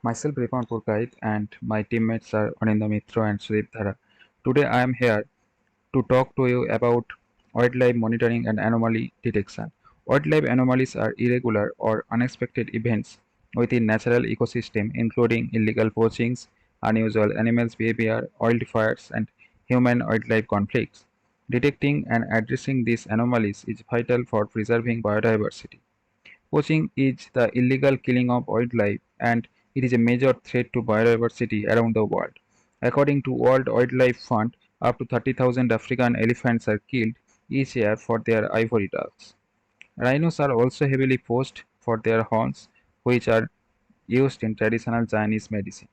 Myself, Ripan Purkait, and my teammates are Anindya, Mitra, and Sudipdhara. Today, I am here to talk to you about wildlife monitoring and anomaly detection. Wildlife anomalies are irregular or unexpected events within natural ecosystem, including illegal poachings, unusual animals behavior, wildfires, and human-wildlife conflicts. Detecting and addressing these anomalies is vital for preserving biodiversity. Poaching is the illegal killing of wildlife and it is a major threat to biodiversity around the world. According to World Wildlife Fund, up to 30,000 African elephants are killed each year for their ivory tusk. Rhinos are also heavily poached for their horns, which are used in traditional Chinese medicine.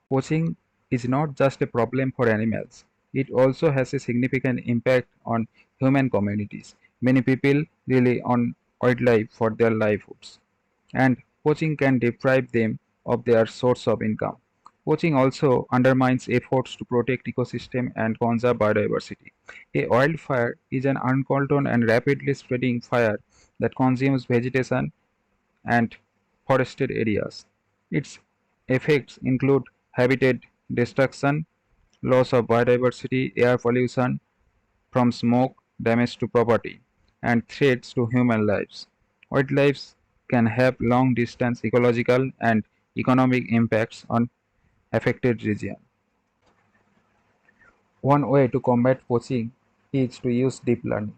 Poaching is not just a problem for animals, it also has a significant impact on human communities. Many people rely on wildlife for their livelihoods, and poaching can deprive them of their source of income. Poaching also undermines efforts to protect ecosystem and conserve biodiversity. A wildfire is an uncontrolled and rapidly spreading fire that consumes vegetation and forested areas. Its effects include habitat destruction, loss of biodiversity, air pollution from smoke, damage to property, and threats to human lives. Wildlife can have long distance ecological and economic impacts on affected regions. One way to combat poaching is to use deep learning.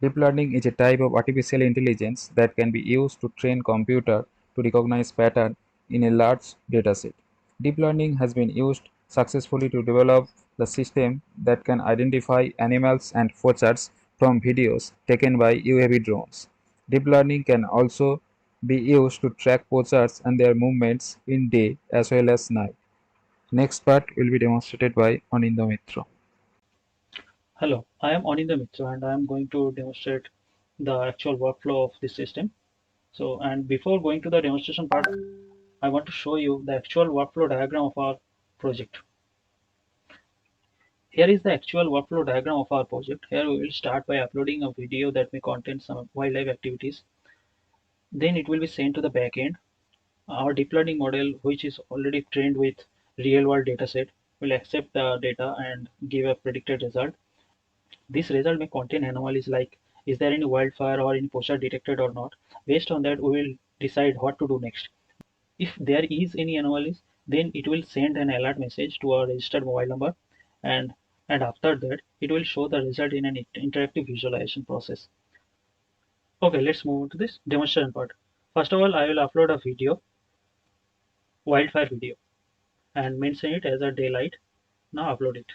Deep learning is a type of artificial intelligence that can be used to train computer to recognize pattern in a large dataset. Deep learning has been used successfully to develop the system that can identify animals and poachers from videos taken by UAV drones. Deep learning can also be used to track poachers and their movements in day as well as night. Next part will be demonstrated by Anindya Mitra. Hello, I am Mitra and I am going to demonstrate the actual workflow of this system. And before going to the demonstration part, I want to show you the actual workflow diagram of our project. Here is the actual workflow diagram of our project. Here we will start by uploading a video that may contain some wildlife activities. Then it will be sent to the backend. Our deep learning model, which is already trained with real world dataset, will accept the data and give a predicted result. This result may contain anomalies like is there any wildfire or any poacher detected or not. Based on that, we will decide what to do next. If there is any anomalies, then it will send an alert message to our registered mobile number, and after that, it will show the result in an interactive visualization process. Okay, let's move on to this demonstration part. First of all, I will upload a video, wildfire video, and mention it as a daylight. Now upload it.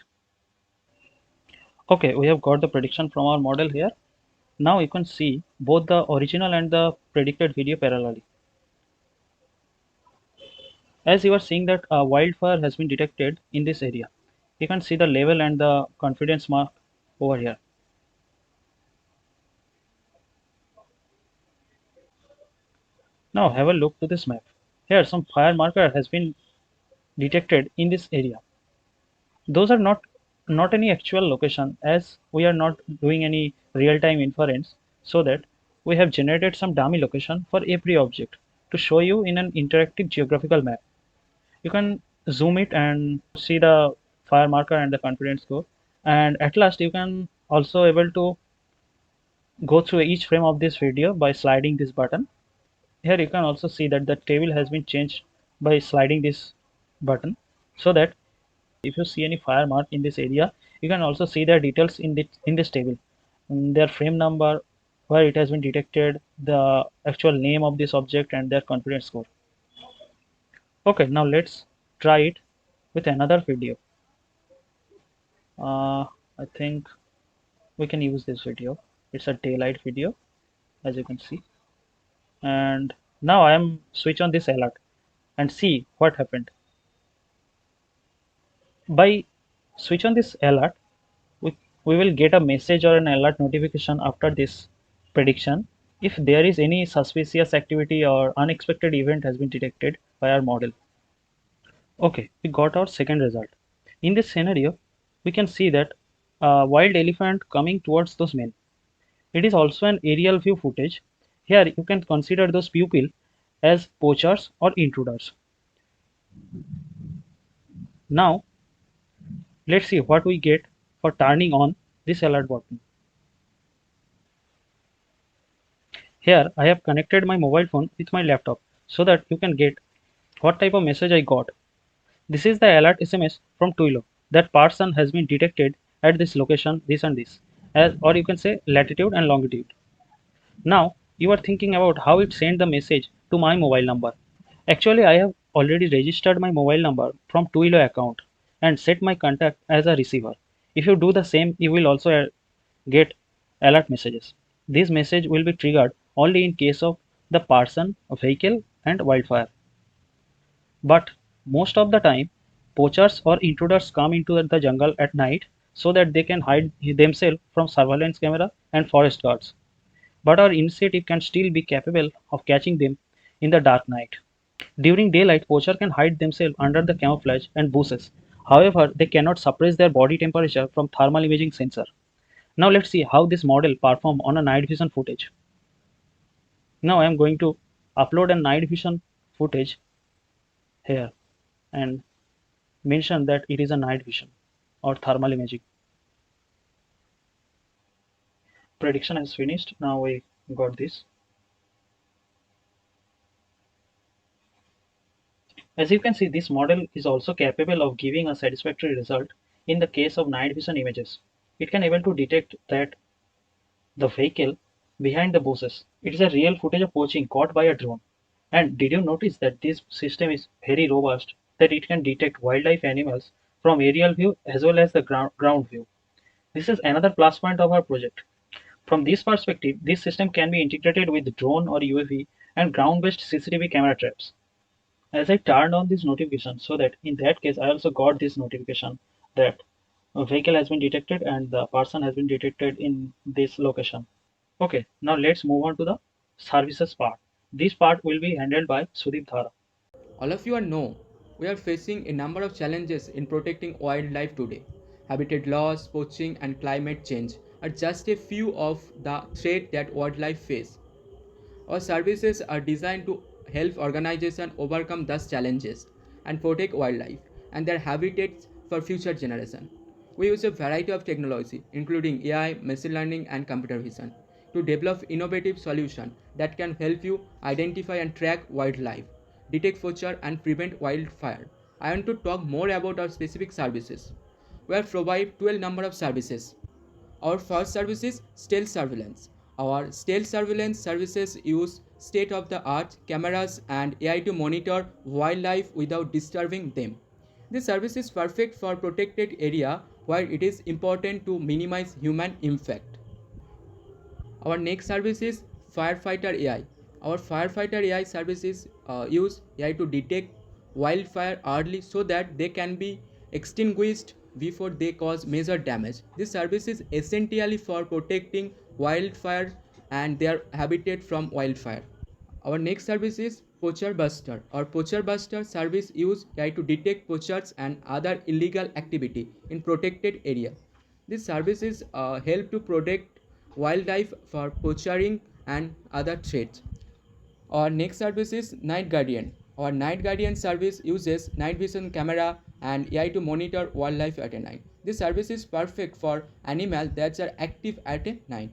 Okay, we have got the prediction from our model here. Now you can see both the original and the predicted video parallelly. As you are seeing that a wildfire has been detected in this area. You can see the level and the confidence mark over here. Now have a look to this map. Here some fire marker has been detected in this area. Those are not any actual location, as we are not doing any real-time inference, so that we have generated some dummy location for every object to show you in an interactive geographical map. You can zoom it and see the fire marker and the confidence score, and at last you can also able to go through each frame of this video by sliding this button. Here you can also see that the table has been changed by sliding this button, so that if you see any fire mark in this area, you can also see their details in this table, their frame number, where it has been detected, the actual name of this object, and their confidence score. Okay, now let's try it with another video. I think we can use this video. It's a daylight video, as you can see. And now I am switch on this alert and see what happened. By switch on this alert, we will get a message or an alert notification after this prediction if there is any suspicious activity or unexpected event has been detected by our model. Okay, we got our second result. In this scenario, we can see that a wild elephant coming towards those men. It is also an aerial view footage. Here you can consider those pupils as poachers or intruders. Now let's see what we get for turning on this alert button. Here I have connected my mobile phone with my laptop so that you can get what type of message I got. This is the alert SMS from Twilio that person has been detected at this location, this and this, as or you can say latitude and longitude. Now you are thinking about how it sent the message to my mobile number. Actually, I have already registered my mobile number from Twilio account and set my contact as a receiver. If you do the same, you will also get alert messages. This message will be triggered only in case of the person, vehicle, and wildfire. But most of the time, poachers or intruders come into the jungle at night so that they can hide themselves from surveillance camera and forest guards. But our initiative can still be capable of catching them in the dark night. During daylight, poachers can hide themselves under the camouflage and bushes. However, they cannot suppress their body temperature from thermal imaging sensor. Now let's see how this model perform on a night vision footage. Now I am going to upload a night vision footage here and mention that it is a night vision or thermal imaging. Prediction is finished. Now we got this. As you can see, this model is also capable of giving a satisfactory result in the case of night vision images. It can able to detect that the vehicle behind the bushes. It is a real footage of poaching caught by a drone. And did you notice that this system is very robust, that it can detect wildlife animals from aerial view as well as the ground view. This is another plus point of our project. From this perspective, this system can be integrated with drone or UAV and ground-based CCTV camera traps. As I turned on this notification, so that in that case I also got this notification that a vehicle has been detected and the person has been detected in this location. Okay, now let's move on to the services part. This part will be handled by Sudip Dhara. All of you know we are facing a number of challenges in protecting wildlife today. Habitat loss, poaching, and climate change are just a few of the threats that wildlife face. Our services are designed to help organizations overcome these challenges and protect wildlife and their habitats for future generations. We use a variety of technology, including AI, machine learning, and computer vision, to develop innovative solutions that can help you identify and track wildlife, detect poacher, and prevent wildfire. I want to talk more about our specific services. We have provided 12 number of services. Our first service is stealth surveillance. Our stealth surveillance services use state of the art cameras and AI to monitor wildlife without disturbing them. This service is perfect for protected area where it is important to minimize human impact. Our next service is firefighter AI. Our firefighter AI services use AI to detect wildfire early so that they can be extinguished before they cause major damage. This service is essentially for protecting wildfire and their habitat from wildfire. Our next service is Poacher Buster. Our Poacher Buster service use AI to detect poachers and other illegal activity in protected area. This service is help to protect wildlife for poaching and other threats. Our next service is Night Guardian. Our Night Guardian service uses night vision camera and AI to monitor wildlife at a night. This service is perfect for animals that are active at a night.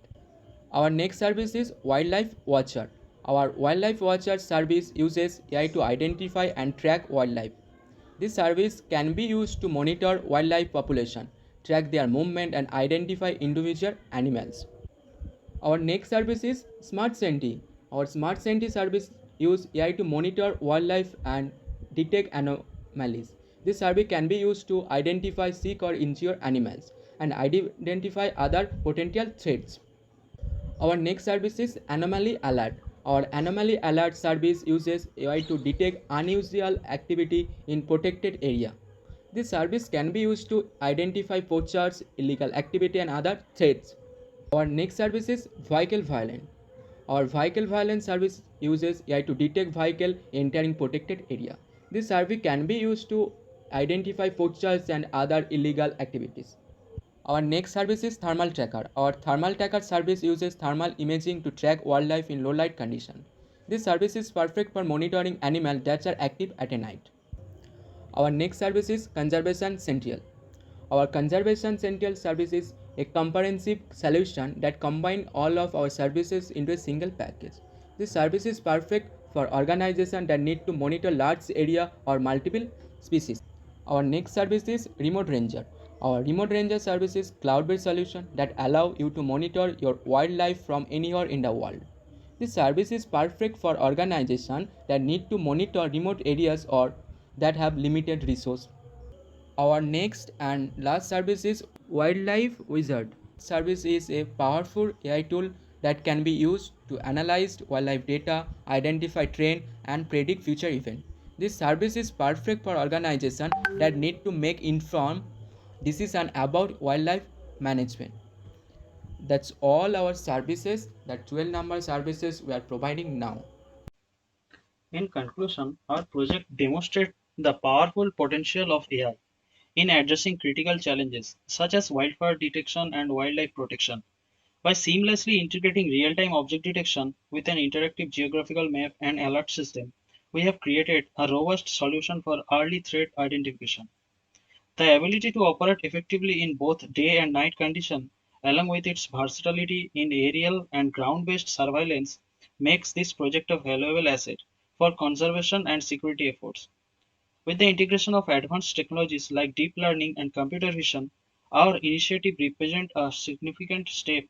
Our next service is Wildlife Watcher. Our Wildlife Watcher service uses AI to identify and track wildlife. This service can be used to monitor wildlife population, track their movement and identify individual animals. Our next service is Smart Senti. Our Smart Senti service use AI to monitor wildlife and detect anomalies. This service can be used to identify sick or injured animals and identify other potential threats. Our next service is Anomaly Alert. Our Anomaly Alert service uses AI to detect unusual activity in protected area. This service can be used to identify poachers, illegal activity and other threats. Our next service is Vehicle Violence. Our Vehicle Violence service uses AI to detect vehicle entering protected area. This service can be used to identify poachers and other illegal activities. Our next service is Thermal Tracker. Our Thermal Tracker service uses thermal imaging to track wildlife in low light condition. This service is perfect for monitoring animals that are active at a night. Our next service is Conservation Central. Our Conservation Central service is a comprehensive solution that combines all of our services into a single package. This service is perfect for organizations that need to monitor large area or multiple species. Our next service is Remote Ranger. Our Remote Ranger service is cloud-based solution that allow you to monitor your wildlife from anywhere in the world. This service is perfect for organizations that need to monitor remote areas or that have limited resources. Our next and last service is Wildlife Wizard. Service is a powerful AI tool that can be used to analyze wildlife data, identify trends, and predict future events. This service is perfect for organizations that need to make informed decisions about wildlife management. That's all our services, the 12 number services we are providing now. In conclusion, our project demonstrates the powerful potential of AI in addressing critical challenges such as wildfire detection and wildlife protection. By seamlessly integrating real-time object detection with an interactive geographical map and alert system, we have created a robust solution for early threat identification. The ability to operate effectively in both day and night conditions, along with its versatility in aerial and ground-based surveillance, makes this project a valuable asset for conservation and security efforts. With the integration of advanced technologies like deep learning and computer vision, our initiative represents a significant step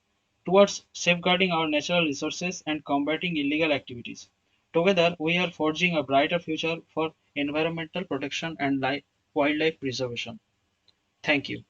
towards safeguarding our natural resources and combating illegal activities. Together, we are forging a brighter future for environmental protection and wildlife preservation. Thank you.